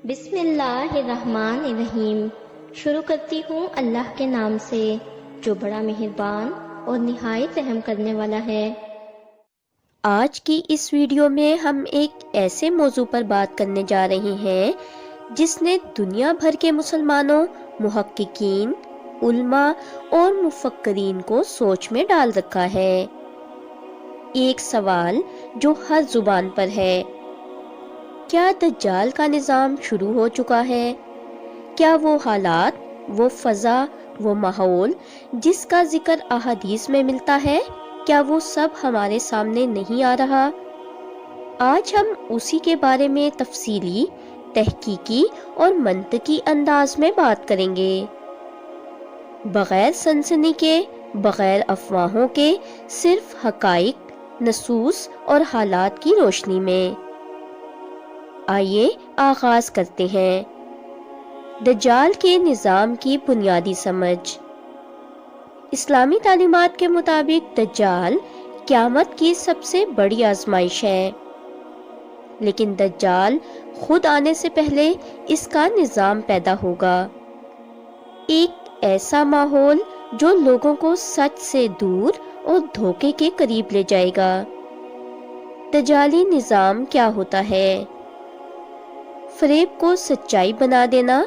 بسم اللہ الرحمن الرحیم۔ شروع کرتی ہوں اللہ کے نام سے جو بڑا مہربان اور نہایت رحم کرنے والا ہے۔ آج کی اس ویڈیو میں ہم ایک ایسے موضوع پر بات کرنے جا رہے ہیں جس نے دنیا بھر کے مسلمانوں، محققین، علماء اور مفکرین کو سوچ میں ڈال رکھا ہے۔ ایک سوال جو ہر زبان پر ہے، کیا دجال کا نظام شروع ہو چکا ہے؟ کیا وہ حالات، وہ فضا، وہ ماحول جس کا ذکر احادیث میں ملتا ہے، کیا وہ سب ہمارے سامنے نہیں آ رہا؟ آج ہم اسی کے بارے میں تفصیلی، تحقیقی اور منطقی انداز میں بات کریں گے، بغیر سنسنی کے، بغیر افواہوں کے، صرف حقائق، نصوص اور حالات کی روشنی میں۔ آئیے آغاز کرتے ہیں۔ دجال کے نظام کی بنیادی سمجھ۔ اسلامی تعلیمات کے مطابق دجال قیامت کی سب سے بڑی آزمائش ہے، لیکن دجال خود آنے سے پہلے اس کا نظام پیدا ہوگا، ایک ایسا ماحول جو لوگوں کو سچ سے دور اور دھوکے کے قریب لے جائے گا۔ دجالی نظام کیا ہوتا ہے؟ فریب کو سچائی بنا دینا،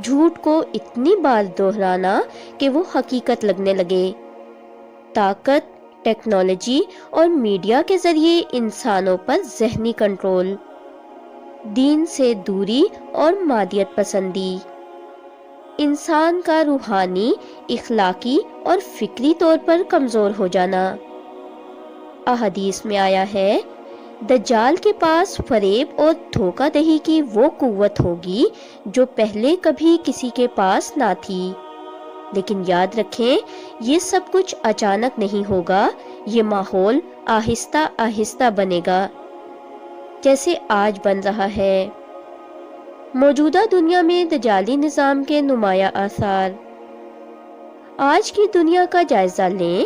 جھوٹ کو اتنی بار دہرانا کہ وہ حقیقت لگنے لگے، طاقت، ٹیکنالوجی اور میڈیا کے ذریعے انسانوں پر ذہنی کنٹرول، دین سے دوری اور مادیت پسندی، انسان کا روحانی، اخلاقی اور فکری طور پر کمزور ہو جانا۔ احادیث میں آیا ہے، دجال کے پاس فریب اور دھوکہ دہی کی وہ قوت ہوگی جو پہلے کبھی کسی کے پاس نہ تھی، لیکن یاد رکھیں یہ سب کچھ اچانک نہیں ہوگا، یہ ماحول آہستہ آہستہ بنے گا، جیسے آج بن رہا ہے۔ موجودہ دنیا میں دجالی نظام کے نمایاں آثار۔ آج کی دنیا کا جائزہ لیں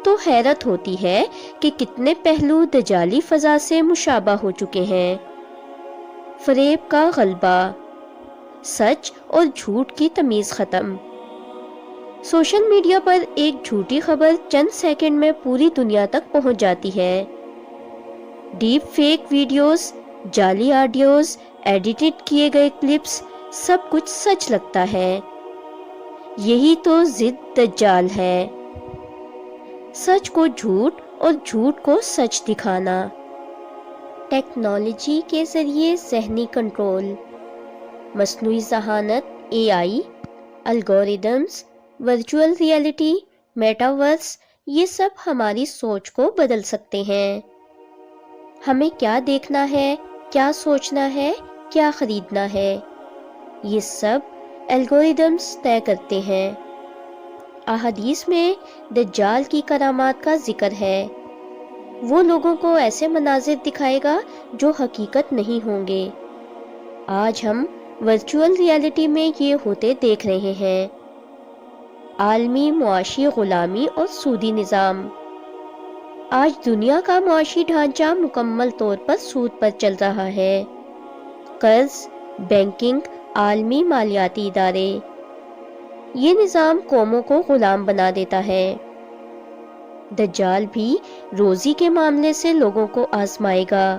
تو حیرت ہوتی ہے کہ کتنے پہلو دجالی فضا سے مشابہ ہو چکے ہیں۔ فریب کا غلبہ، سچ اور جھوٹ کی تمیز ختم۔ سوشل میڈیا پر ایک جھوٹی خبر چند سیکنڈ میں پوری دنیا تک پہنچ جاتی ہے۔ ڈیپ فیک ویڈیوز، جعلی آڈیوز، ایڈیٹڈ کیے گئے کلپس، سب کچھ سچ لگتا ہے۔ یہی تو ضد دجال ہے، سچ کو جھوٹ اور جھوٹ کو سچ دکھانا۔ ٹیکنالوجی کے ذریعے ذہنی کنٹرول، مصنوعی ذہانت، AI، algorithms, virtual reality, metaverse, یہ سب ہماری سوچ کو بدل سکتے ہیں۔ ہمیں کیا دیکھنا ہے، کیا سوچنا ہے، کیا خریدنا ہے، یہ سب الگوریدمز طے کرتے ہیں۔ احادیث میں دجال کی کرامات کا ذکر ہے، وہ لوگوں کو ایسے مناظر دکھائے گا جو حقیقت نہیں ہوں گے۔ آج ہم ورچوئل ریئلٹی میں یہ ہوتے دیکھ رہے ہیں۔ عالمی معاشی غلامی اور سودی نظام۔ آج دنیا کا معاشی ڈھانچہ مکمل طور پر سود پر چل رہا ہے۔ قرض، بینکنگ، عالمی مالیاتی ادارے، یہ نظام قوموں کو غلام بنا دیتا ہے۔ دجال بھی روزی کے معاملے سے لوگوں کو آزمائے گا،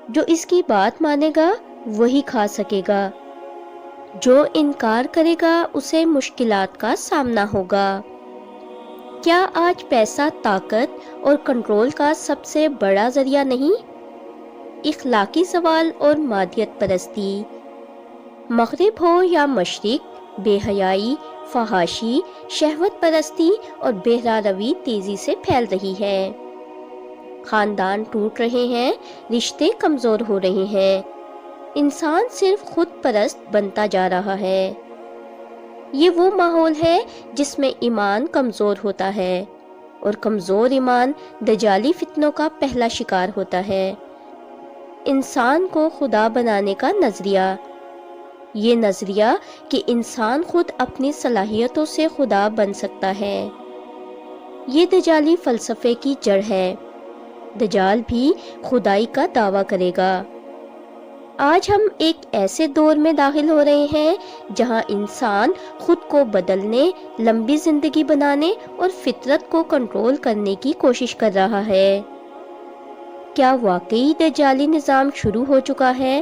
جو اس کی بات مانے گا وہی کھا سکے گا، جو انکار کرے گا اسے مشکلات کا سامنا ہوگا۔ کیا آج پیسہ طاقت اور کنٹرول کا سب سے بڑا ذریعہ نہیں؟ اخلاقی زوال اور مادیت پرستی، مغرب ہو یا مشرق، بے حیائی، فحاشی، شہوت پرستی اور بہرہ روی تیزی سے پھیل رہی ہے۔ خاندان ٹوٹ رہے ہیں، رشتے کمزور ہو رہے ہیں، انسان صرف خود پرست بنتا جا رہا ہے۔ یہ وہ ماحول ہے جس میں ایمان کمزور ہوتا ہے، اور کمزور ایمان دجالی فتنوں کا پہلا شکار ہوتا ہے۔ انسان کو خدا بنانے کا نظریہ، یہ نظریہ کہ انسان خود اپنی صلاحیتوں سے خدا بن سکتا ہے، یہ دجالی فلسفے کی جڑ ہے۔ دجال بھی خدائی کا دعویٰ کرے گا۔ آج ہم ایک ایسے دور میں داخل ہو رہے ہیں جہاں انسان خود کو بدلنے، لمبی زندگی بنانے اور فطرت کو کنٹرول کرنے کی کوشش کر رہا ہے۔ کیا واقعی دجالی نظام شروع ہو چکا ہے؟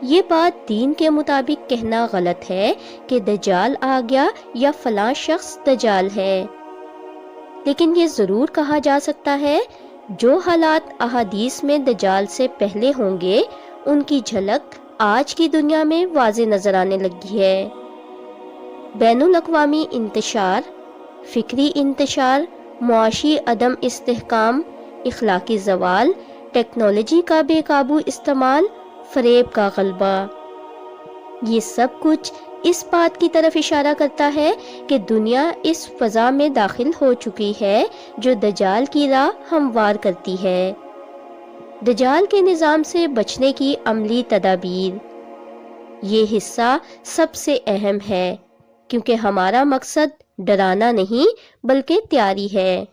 یہ بات دین کے مطابق کہنا غلط ہے کہ دجال آ گیا یا فلاں شخص دجال ہے، لیکن یہ ضرور کہا جا سکتا ہے جو حالات احادیث میں دجال سے پہلے ہوں گے ان کی جھلک آج کی دنیا میں واضح نظر آنے لگی ہے۔ بین الاقوامی انتشار، فکری انتشار، معاشی عدم استحکام، اخلاقی زوال، ٹیکنالوجی کا بے قابو استعمال، فریب کا غلبہ، یہ سب کچھ اس بات کی طرف اشارہ کرتا ہے کہ دنیا اس فضا میں داخل ہو چکی ہے جو دجال کی راہ ہموار کرتی ہے۔ دجال کے نظام سے بچنے کی عملی تدابیر، یہ حصہ سب سے اہم ہے کیونکہ ہمارا مقصد ڈرانا نہیں بلکہ تیاری ہے۔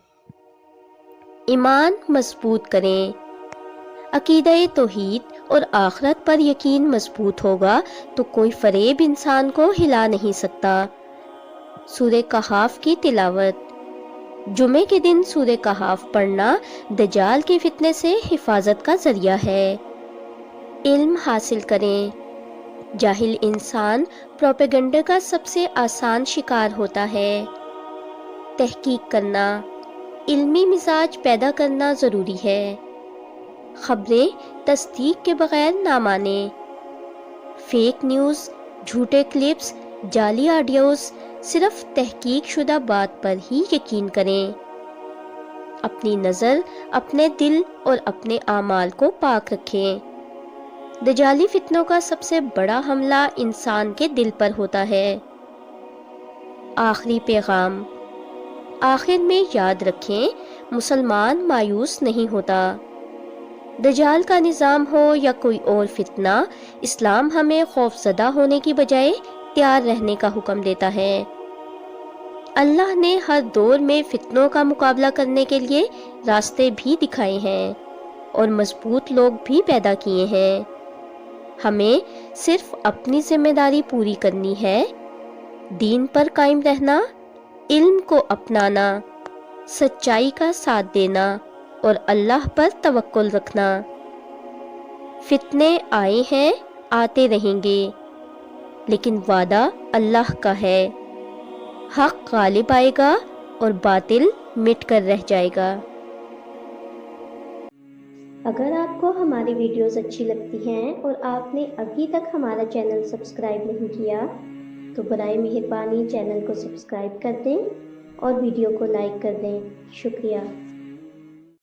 ایمان مضبوط کریں۔ عقیدہ توحید اور آخرت پر یقین مضبوط ہوگا تو کوئی فریب انسان کو ہلا نہیں سکتا۔ سورہ کہف کی تلاوت۔ جمعے کے دن سورہ کہف پڑھنا دجال کے فتنے سے حفاظت کا ذریعہ ہے۔ علم حاصل کریں۔ جاہل انسان پروپیگنڈا کا سب سے آسان شکار ہوتا ہے۔ تحقیق کرنا، علمی مزاج پیدا کرنا ضروری ہے۔ خبریں تصدیق کے بغیر نہ مانیں۔ فیک نیوز، جھوٹے کلپس، جعلی آڈیوز، صرف تحقیق شدہ بات پر ہی یقین کریں۔ اپنی نظر، اپنے دل اور اپنے اعمال کو پاک رکھیں۔ دجالی فتنوں کا سب سے بڑا حملہ انسان کے دل پر ہوتا ہے۔ آخری پیغام۔ آخر میں یاد رکھیں، مسلمان مایوس نہیں ہوتا۔ دجال کا نظام ہو یا کوئی اور فتنہ، اسلام ہمیں خوف زدہ ہونے کی بجائے تیار رہنے کا حکم دیتا ہے۔ اللہ نے ہر دور میں فتنوں کا مقابلہ کرنے کے لیے راستے بھی دکھائے ہیں اور مضبوط لوگ بھی پیدا کیے ہیں۔ ہمیں صرف اپنی ذمہ داری پوری کرنی ہے، دین پر قائم رہنا، علم کو اپنانا، سچائی کا ساتھ دینا اور اللہ پر توکل رکھنا۔ فتنے آئے ہیں، آتے رہیں گے، لیکن وعدہ اللہ کا ہے، حق غالب آئے گا اور باطل مٹ کر رہ جائے گا۔ اگر آپ کو ہماری ویڈیوز اچھی لگتی ہیں اور آپ نے ابھی تک ہمارا چینل سبسکرائب نہیں کیا تو برائے مہربانی چینل کو سبسکرائب کر دیں اور ویڈیو کو لائک کر دیں۔ شکریہ۔